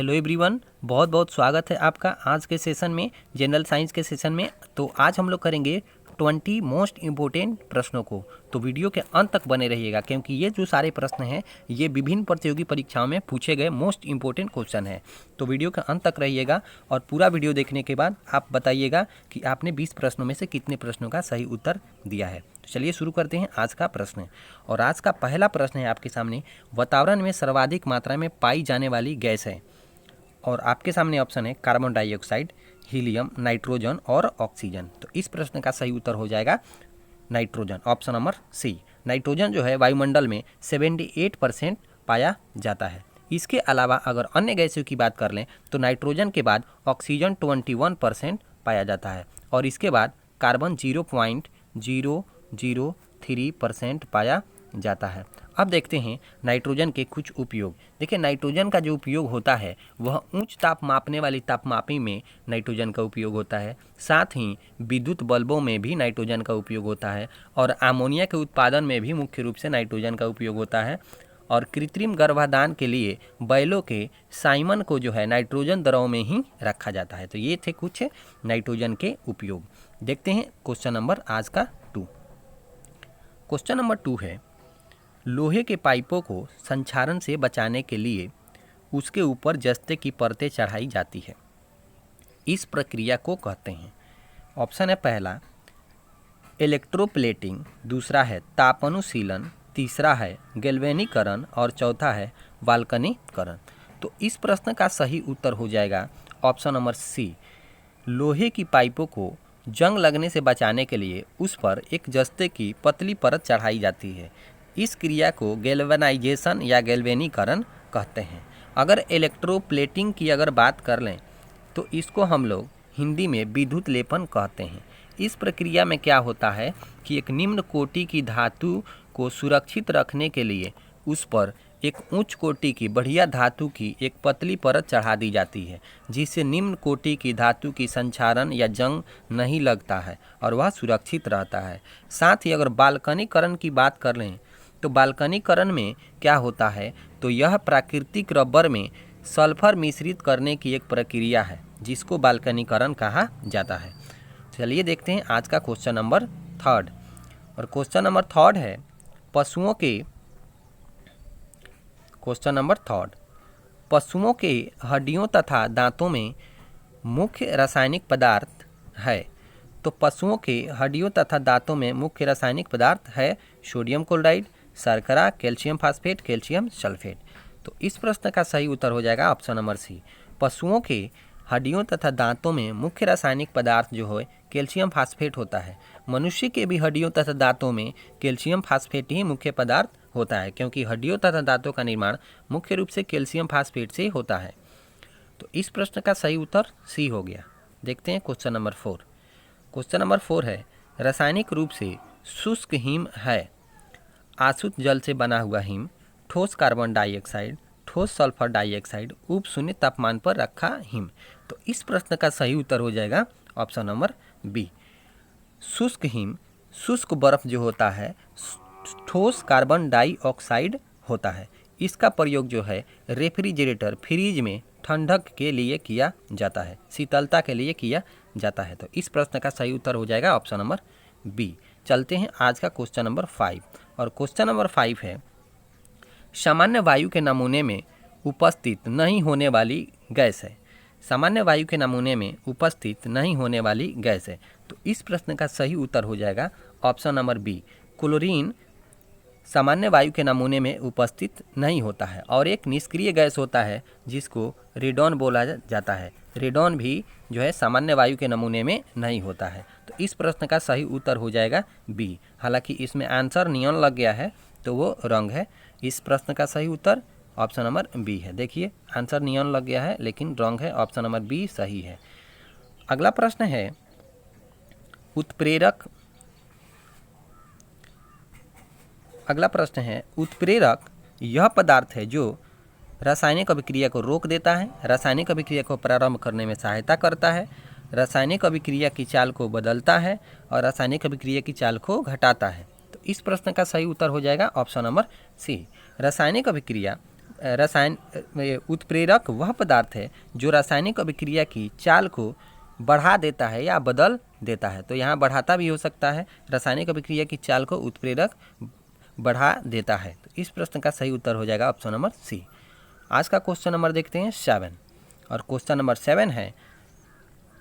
Hello everyone, बहुत बहुत स्वागत है आपका आज के सेशन में, जनरल साइंस के सेशन में। तो आज हम लोग करेंगे 20 मोस्ट इम्पोर्टेंट प्रश्नों को। तो वीडियो के अंत तक बने रहिएगा, क्योंकि ये जो सारे प्रश्न हैं ये विभिन्न प्रतियोगी परीक्षाओं में पूछे गए मोस्ट इम्पोर्टेंट क्वेश्चन है। तो वीडियो के अंत तक रहिएगा और पूरा वीडियो देखने के बाद आप बताइएगा कि आपने 20 प्रश्नों में से कितने प्रश्नों का सही उत्तर दिया है। तो चलिए शुरू करते हैं आज का प्रश्न। और आज का पहला प्रश्न है आपके सामने, वातावरण में सर्वाधिक मात्रा में पाई जाने वाली गैस है। और आपके सामने ऑप्शन है कार्बन डाइऑक्साइड, हीलियम, नाइट्रोजन और ऑक्सीजन। तो इस प्रश्न का सही उत्तर हो जाएगा nitrogen, option number C. Nitrogen जो है वायुमंडल में 78% पाया जाता है। इसके अलावा अगर अन्य गैसों की बात कर लें तो नाइट्रोजन के बाद ऑक्सीजन 21% पाया जाता है और इसके बाद कार्बन 0.003% पाया जाता है। अब देखते हैं नाइट्रोजन के कुछ उपयोग। देखिए, नाइट्रोजन का जो उपयोग होता है वह उच्च ताप मापने वाली तापमापी में नाइट्रोजन का उपयोग होता है। साथ ही विद्युत बल्बों में भी नाइट्रोजन का उपयोग होता है और अमोनिया के उत्पादन में भी मुख्य रूप से नाइट्रोजन का उपयोग होता है। और कृत्रिम गर्भाधान के लिए बैलों के साइमन को जो है नाइट्रोजन द्रव में ही रखा जाता है। तो ये थे कुछ नाइट्रोजन के उपयोग। देखते हैं क्वेश्चन नंबर आज का 2। क्वेश्चन नंबर 2 है, लोहे के पाइपों को संक्षारण से बचाने के लिए उसके ऊपर जस्ते की परतें चढ़ाई जाती है। इस प्रक्रिया को कहते हैं। ऑप्शन है पहला इलेक्ट्रोप्लेटिंग, दूसरा है तापानुशीलन, तीसरा है गैल्वेनीकरण और चौथा है वाल्कनीकरण। तो इस प्रश्न का सही उत्तर हो जाएगा ऑप्शन नंबर सी। लोहे की पाइपों को जंग लगने से बचाने के लिए उस पर एक जस्ते की पतली परत चढ़ाई जाती है। इस क्रिया को गैल्वेनाइजेशन या गैल्वेनीकरण कहते हैं। अगर इलेक्ट्रोप्लेटिंग की अगर बात कर लें तो इसको हम लोग हिंदी में विद्युत लेपन कहते हैं। इस प्रक्रिया में क्या होता है कि एक निम्न कोटि की धातु को सुरक्षित रखने के लिए उस पर एक उच्च कोटि की बढ़िया धातु की एक पतली परत चढ़ा दी जाती है, जिससे निम्न कोटि की धातु की संक्षारण या जंग नहीं लगता है और वह सुरक्षित रहता है। साथ ही अगर बाल्कनीकरण की बात कर लें तो बाल्कनीकरण में क्या होता है, तो यह प्राकृतिक रबर में सल्फर मिश्रित करने की एक प्रक्रिया है जिसको बाल्कनीकरण कहा जाता है। चलिए देखते हैं आज का क्वेश्चन नंबर 3। और क्वेश्चन नंबर 3 है, पशुओं के हड्डियों तथा दांतों में मुख्य रासायनिक पदार्थ है। तो पशुओं के हड्डियों तथा दांतों में मुख्य रासायनिक पदार्थ है सोडियम क्लोराइड, शर्करा, कैल्शियम फास्फेट, कैल्शियम सल्फेट। तो इस प्रश्न का सही उत्तर हो जाएगा ऑप्शन नंबर सी। पशुओं के हड्डियों तथा दांतों में मुख्य रासायनिक पदार्थ जो है कैल्शियम फास्फेट होता है। मनुष्य के भी हड्डियों तथा दांतों में कैल्शियम फास्फेट ही मुख्य पदार्थ होता है, क्योंकि हड्डियों तथा दांतों का निर्माण मुख्य रूप से कैल्शियम फास्फेट से होता है। तो इस प्रश्न का सही उत्तर सी हो गया। देखते हैं क्वेश्चन नंबर 4। क्वेश्चन नंबर 4 है, रासायनिक रूप से शुष्क हिम है। आसुत जल से बना हुआ हिम ठोस कार्बन डाइऑक्साइड, ठोस सल्फर डाइऑक्साइड, उप शून्य तापमान पर रखा हिम। तो इस प्रश्न का सही उत्तर हो जाएगा ऑप्शन नंबर बी। शुष्क हिम, शुष्क बर्फ जो होता है ठोस कार्बन डाइऑक्साइड होता है। इसका प्रयोग जो है रेफ्रिजरेटर, फ्रिज में ठंडक के लिए किया जाता है, शीतलता के लिए किया जाता है। तो इस प्रश्न का सही उत्तर हो जाएगा ऑप्शन नंबर बी। चलते हैं आज का क्वेश्चन नंबर 5। और क्वेश्चन नंबर 5 है, सामान्य वायु के नमूने में उपस्थित नहीं होने वाली गैस है। सामान्य वायु के नमूने में उपस्थित नहीं होने वाली गैस है। तो इस प्रश्न का सही उत्तर हो जाएगा ऑप्शन नंबर बी। क्लोरीन सामान्य वायु के नमूने में उपस्थित नहीं होता है और एक निष्क्रिय गैस होता है जिसको रेडॉन बोला जाता है। रेडॉन भी जो है सामान्य वायु के नमूने में नहीं होता है। तो इस प्रश्न का सही उत्तर हो जाएगा बी। हालांकि इसमें आंसर नियन लग गया है तो वो रंग है। इस प्रश्न का सही उत्तर ऑप्शन नंबर बी है। देखिए, आंसर नियन लग गया है लेकिन रंग है, ऑप्शन नंबर बी सही है। अगला प्रश्न है, उत्प्रेरक यह पदार्थ है जो रासायनिक अभिक्रिया को रोक देता है, रासायनिक अभिक्रिया को प्रारंभ करने में सहायता करता है, रासायनिक अभिक्रिया की चाल को बदलता है और रासायनिक अभिक्रिया की चाल को घटाता है। तो इस प्रश्न का सही उत्तर हो जाएगा ऑप्शन नंबर सी। रासायनिक अभिक्रिया उत्प्रेरक वह पदार्थ है जो रासायनिक अभिक्रिया की चाल को बढ़ा देता है या बदल देता है। तो यहाँ बढ़ाता भी हो सकता है, रासायनिक अभिक्रिया की चाल को उत्प्रेरक बढ़ा देता है। तो इस प्रश्न का सही उत्तर हो जाएगा ऑप्शन नंबर सी। आज का क्वेश्चन नंबर देखते हैं 7, और क्वेश्चन नंबर 7 है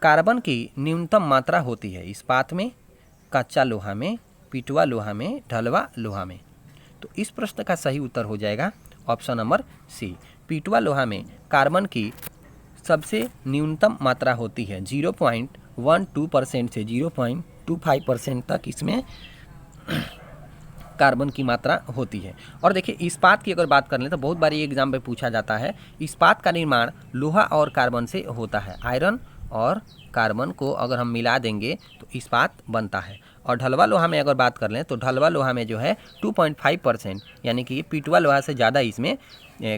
कार्बन की न्यूनतम मात्रा होती है इस्पात में, कच्चा लोहा में, पिटवा लोहा में, ढलवा लोहा में। तो इस प्रश्न का सही उत्तर हो जाएगा ऑप्शन नंबर सी। पिटवा लोहा में कार्बन की सबसे न्यूनतम मात्रा होती है 0.12% से 0.25% तक इसमें कार्बन की मात्रा होती है। और देखिए इस्पात की अगर बात कर लें तो बहुत बार ये एग्जाम में पूछा जाता है, इस्पात का निर्माण लोहा और कार्बन से होता है। आयरन और कार्बन को अगर हम मिला देंगे तो इस्पात बनता है। और ढलवा लोहा में अगर बात कर लें तो ढलवा लोहा में जो है 2.5%, यानी कि पिटवा लोहा से ज़्यादा इसमें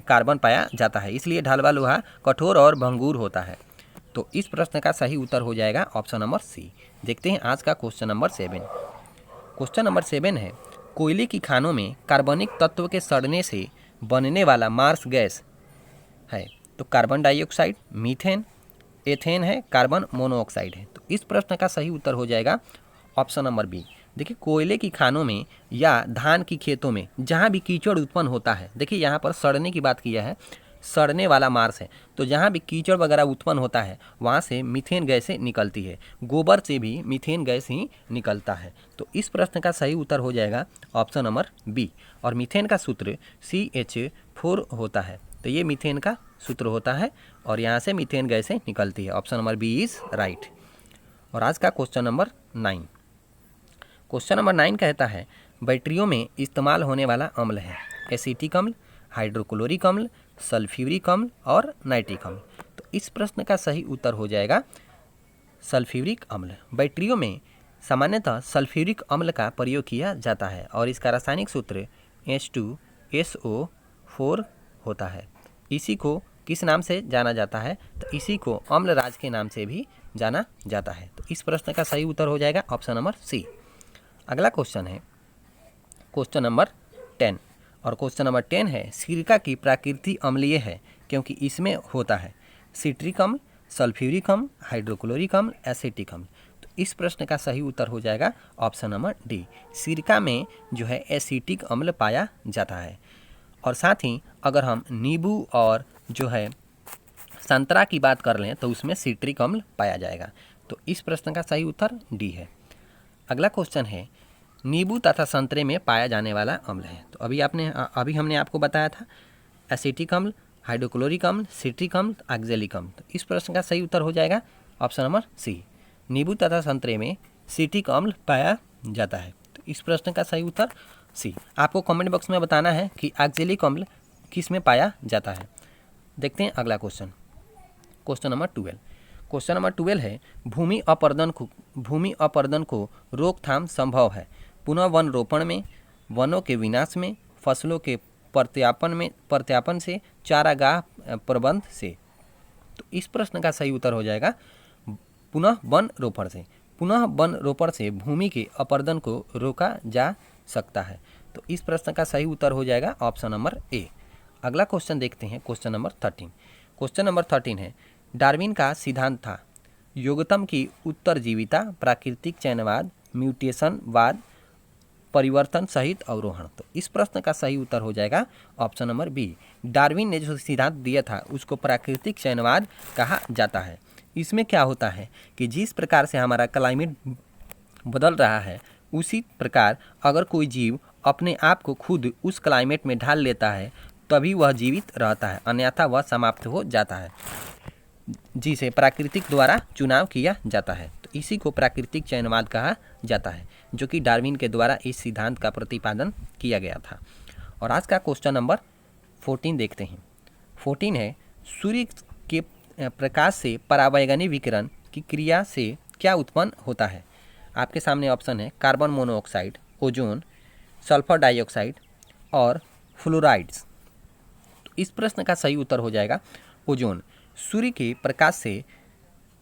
कार्बन पाया जाता है, इसलिए ढलवा लोहा कठोर और भंगुर होता है। तो इस प्रश्न का सही उत्तर हो जाएगा ऑप्शन नंबर सी। देखते हैं आज का क्वेश्चन नंबर 7। क्वेश्चन नंबर 7 है कोयले की खानों में कार्बनिक तत्व के सड़ने से बनने वाला मार्स गैस है। तो कार्बन डाइऑक्साइड, मीथेन, एथेन है, कार्बन मोनोऑक्साइड है। तो इस प्रश्न का सही उत्तर हो जाएगा ऑप्शन नंबर बी। देखिए कोयले की खानों में या धान की खेतों में जहाँ भी कीचड़ उत्पन्न होता है, देखिए यहाँ पर सड़ने की बात किया है, सड़ने वाला मार्स है, तो जहाँ भी कीचड़ वगैरह उत्पन्न होता है वहाँ से मीथेन गैसें निकलती है, गोबर से भी मीथेन गैस ही निकलता है। तो इस प्रश्न का सही उत्तर हो जाएगा ऑप्शन नंबर बी। और मीथेन का सूत्र CH4 होता है। तो ये मीथेन का सूत्र होता है और यहाँ से मीथेन गैसें निकलती है। Option number B is right. और आज का क्वेश्चन नंबर 9। क्वेश्चन नंबर 9 कहता है बैटरियों में इस्तेमाल होने वाला अम्ल है एसिटिक अम्ल, हाइड्रोक्लोरिक अम्ल, सल्फ्यूरिक अम्ल और नाइट्रिक अम्ल। तो इस प्रश्न का सही उत्तर हो जाएगा सल्फ्यूरिक अम्ल। बैटरियों में सामान्यतः सल्फ्यूरिक अम्ल का प्रयोग किया जाता है और इसका रासायनिक सूत्र H2SO4 होता है। इसी को किस नाम से जाना जाता है? तो इसी को अम्लराज के नाम से भी जाना जाता है। तो इस प्रश्न का सही उत्तर हो जाएगा ऑप्शन नंबर सी। अगला क्वेश्चन है क्वेश्चन नंबर 10, और क्वेश्चन नंबर 10 है सिरका की प्रकृति अम्लीय है क्योंकि इसमें होता है सिट्रिक अम्ल, सल्फ्यूरिक अम्ल, हाइड्रोक्लोरिक अम्ल, एसिटिक अम्ल। तो इस प्रश्न का सही उत्तर हो जाएगा ऑप्शन नंबर डी। सिरका में जो है एसिटिक अम्ल पाया जाता है। और साथ ही अगर हम नींबू और जो है संतरा की बात कर लें तो उसमें सिट्रिक अम्ल पाया जाएगा। तो इस प्रश्न का सही उत्तर डी है। अगला क्वेश्चन है नींबू तथा संतरे में पाया जाने वाला अम्ल है। तो अभी हमने आपको बताया था एसिटिक अम्ल, हाइड्रोक्लोरिक अम्ल, सिट्रिक अम्ल, ऑक्जेलिक अम्ल। तो इस प्रश्न का सही उत्तर हो जाएगा ऑप्शन नंबर सी। नींबू तथा संतरे में सिट्रिक अम्ल पाया जाता है। तो इस प्रश्न का सही उत्तर सी। आपको कमेंट बॉक्स में बताना है कि ऑक्जेलिक अम्ल किस में पाया जाता है। देखते हैं अगला question, question number 12। Question number 12 है भूमि अपरदन को रोकथाम संभव है पुनः वन रोपण में, वनों के विनाश में, फसलों के प्रत्यापन से, चारागाह प्रबंध से। तो इस प्रश्न का सही उत्तर हो जाएगा पुनः वन रोपण से। पुनः वन रोपण से भूमि के अपरदन को रोका जा सकता है। तो इस प्रश्न का सही उत्तर हो जाएगा ऑप्शन नंबर ए। अगला क्वेश्चन देखते हैं क्वेश्चन नंबर 13। क्वेश्चन नंबर 13 है डार्विन का सिद्धांत था योगतम की उत्तरजीविता, प्राकृतिक चयनवाद, म्यूटेशनवाद, परिवर्तन सहित अवरोहण। तो इस प्रश्न का सही उत्तर हो जाएगा ऑप्शन नंबर बी। डार्विन ने जो सिद्धांत दिया था उसको प्राकृतिक चयनवाद कहा जाता है। इसमें क्या होता है कि जिस प्रकार से हमारा क्लाइमेट बदल रहा है उसी प्रकार अगर कोई जीव अपने आप को खुद उस क्लाइमेट में ढाल लेता है तभी वह जीवित रहता है, अन्यथा वह समाप्त हो जाता है, जिसे प्राकृतिक द्वारा चुनाव किया जाता है। तो इसी को प्राकृतिक चयनवाद कहा जाता है, जो कि डार्विन के द्वारा इस सिद्धांत का प्रतिपादन किया गया था। और आज का क्वेश्चन नंबर 14 देखते हैं। 14 है सूर्य के प्रकाश से परावैंगनी विकिरण की क्रिया से क्या उत्पन्न होता है? आपके सामने ऑप्शन है carbon monoxide, ozone, sulphur dioxide और फ्लोराइड्स। तो इस प्रश्न का सही उत्तर हो जाएगा ओजोन। सूर्य के प्रकाश से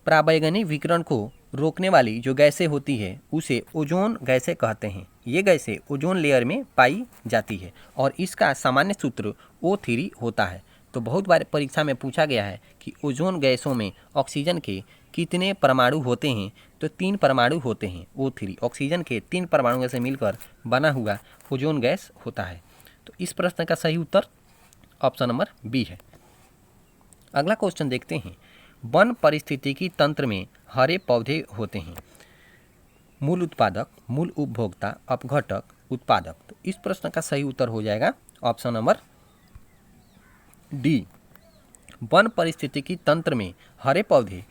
परावैंगनी विकिरण को रोकने वाली जो गैसें होती है उसे ओजोन गैसें कहते हैं। ये गैसें ओजोन लेयर में पाई जाती है और इसका सामान्य सूत्र O3 होता है। तो बहुत बार परीक्षा में पूछा गया है कि ओजोन गैसों में ऑक्सीजन के कितने परमाणु होते हैं, तो 3 परमाणु होते हैं। O3 ऑक्सीजन के 3 परमाणुओं से मिलकर बना हुआ ओजोन गैस होता है। तो इस प्रश्न का सही उत्तर ऑप्शन नंबर बी है। अगला क्वेश्चन देखते हैं। वन पारिस्थितिकी तंत्र में हरे पौधे होते हैं। मूल उत्पादक, मूल उपभोक्ता, अपघटक, उत्पादक। तो इस प्रश्न का सही उत्तर हो जाएगा ऑप्शन नंबर डी। वन पारिस्थितिकी तंत्र में हरे पौधे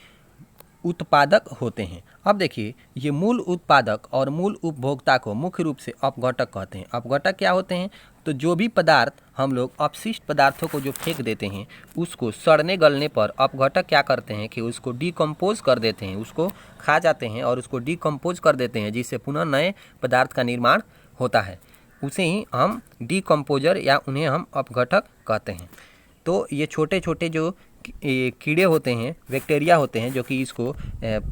उत्पादक होते हैं। अब देखिए, ये मूल उत्पादक और मूल उपभोक्ता को मुख्य रूप से अपघटक कहते हैं। अपघटक क्या होते हैं? तो जो भी पदार्थ हम लोग अपशिष्ट पदार्थों को जो फेंक देते हैं, उसको सड़ने गलने पर अपघटक क्या करते हैं कि उसको डिकम्पोज कर देते हैं, उसको खा जाते हैं और उसको डिकम्पोज कर देते हैं, जिससे पुनः नए पदार्थ का निर्माण होता है। उसे ही हम डिकम्पोजर या उन्हें हम अपघटक कहते हैं। तो ये छोटे छोटे जो कीड़े होते हैं, बैक्टीरिया होते हैं, जो कि इसको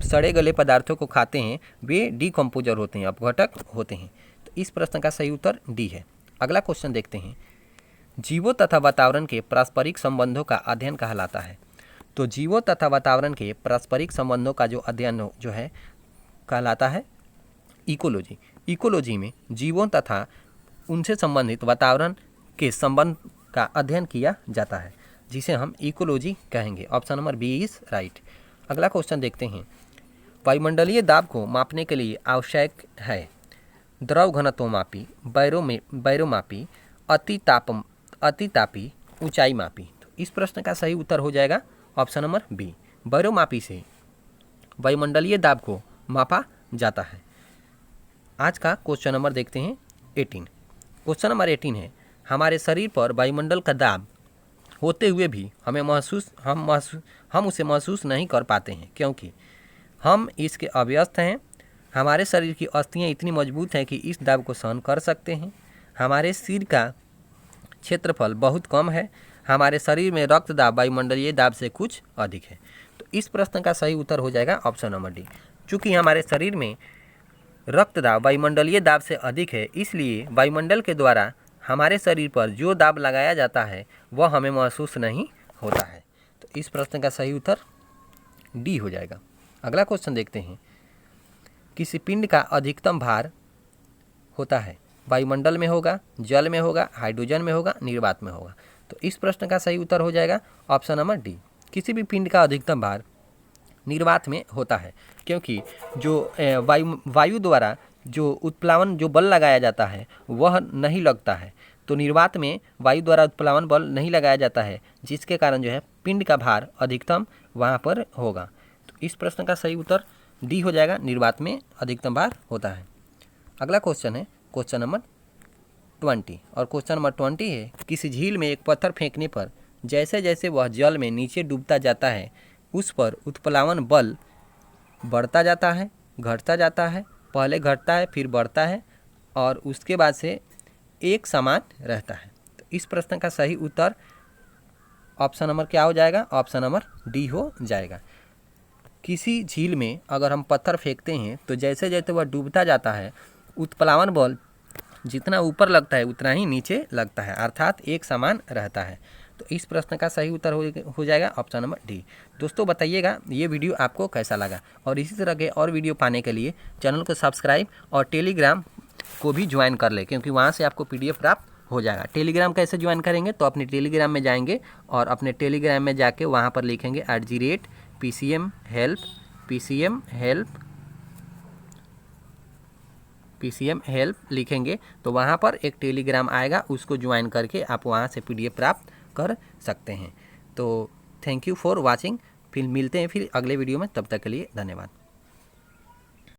सड़े गले पदार्थों को खाते हैं, वे डिकम्पोजर होते हैं, अपघटक होते हैं। तो इस प्रश्न का सही उत्तर डी है। अगला क्वेश्चन देखते हैं। जीवों तथा वातावरण के पारस्परिक संबंधों का अध्ययन कहलाता है। तो जीवों तथा वातावरण के पारस्परिक संबंधों का जो अध्ययन जो है कहलाता है इकोलॉजी। इकोलॉजी में जीवों तथा उनसे संबंधित वातावरण के संबंध का अध्ययन किया जाता है, जिसे हम इकोलॉजी कहेंगे। Option number B is right. अगला क्वेश्चन देखते हैं। वायुमंडलीय दाब को मापने के लिए आवश्यक है द्रव घनत्व मापी, बैरोमापी, अतितापी, ऊंचाई मापी। तो इस प्रश्न का सही उत्तर हो जाएगा ऑप्शन नंबर बी। बैरोमापी से वायुमंडलीय दाब को मापा जाता है। आज का क्वेश्चन नंबर देखते हैं 18। क्वेश्चन नंबर 18 है। हमारे शरीर पर वायुमंडल का दाब होते हुए भी हम उसे महसूस नहीं कर पाते हैं, क्योंकि हम इसके अव्यस्त हैं। हमारे शरीर की अस्थियां इतनी मजबूत हैं कि इस दाब को सहन कर सकते हैं। हमारे सिर का क्षेत्रफल बहुत कम है। हमारे शरीर में रक्त दाब वायुमंडलीय दाब से कुछ अधिक है। तो इस प्रश्न का सही उत्तर हो जाएगा ऑप्शन नंबर डी। चूँकि हमारे शरीर में रक्त दाब वायुमंडलीय दाब से अधिक है, इसलिए वायुमंडल के द्वारा हमारे शरीर पर जो दाब लगाया जाता है वह हमें महसूस नहीं होता है। तो इस प्रश्न का सही उत्तर डी हो जाएगा। अगला क्वेश्चन देखते हैं। किसी पिंड का अधिकतम भार होता है, वायुमंडल में होगा, जल में होगा, हाइड्रोजन में होगा, निर्वात में होगा। तो इस प्रश्न का सही उत्तर हो जाएगा ऑप्शन नंबर डी। किसी भी पिंड का अधिकतम भार निर्वात में होता है, क्योंकि जो वायु द्वारा जो उत्प्लावन जो बल लगाया जाता है वह नहीं लगता है। तो निर्वात में वायु द्वारा उत्प्लावन बल नहीं लगाया जाता है, जिसके कारण जो है पिंड का भार अधिकतम वहाँ पर होगा। तो इस प्रश्न का सही उत्तर डी हो जाएगा, निर्वात में अधिकतम भार होता है। अगला क्वेश्चन है क्वेश्चन नंबर 20 और क्वेश्चन नंबर 20 है। किसी झील में एक पत्थर फेंकने पर जैसे जैसे वह जल में नीचे डूबता जाता है, उस पर उत्प्लावन बल बढ़ता जाता है, घटता जाता है, पहले घटता है फिर बढ़ता है और उसके बाद से एक समान रहता है। तो इस प्रश्न का सही उत्तर ऑप्शन नंबर क्या हो जाएगा? ऑप्शन नंबर डी हो जाएगा। किसी झील में अगर हम पत्थर फेंकते हैं तो जैसे जैसे वह डूबता जाता है, उत्प्लावन बल जितना ऊपर लगता है उतना ही नीचे लगता है, अर्थात एक समान रहता है। तो इस प्रश्न का सही उत्तर हो जाएगा ऑप्शन नंबर डी। दोस्तों बताइएगा ये वीडियो आपको कैसा लगा, और इसी तरह के और वीडियो पाने के लिए चैनल को सब्सक्राइब और टेलीग्राम को भी ज्वाइन कर ले, क्योंकि वहाँ से आपको PDF प्राप्त हो जाएगा। टेलीग्राम कैसे ज्वाइन करेंगे? तो अपने टेलीग्राम में जाएंगे और अपने टेलीग्राम में जाके वहाँ पर लिखेंगे @PCM help लिखेंगे, तो वहाँ पर एक टेलीग्राम आएगा, उसको ज्वाइन करके आप वहाँ से PDF प्राप्त कर सकते हैं। तो थैंक यू फॉर वॉचिंग। फिर मिलते हैं फिर अगले वीडियो में, तब तक के लिए धन्यवाद।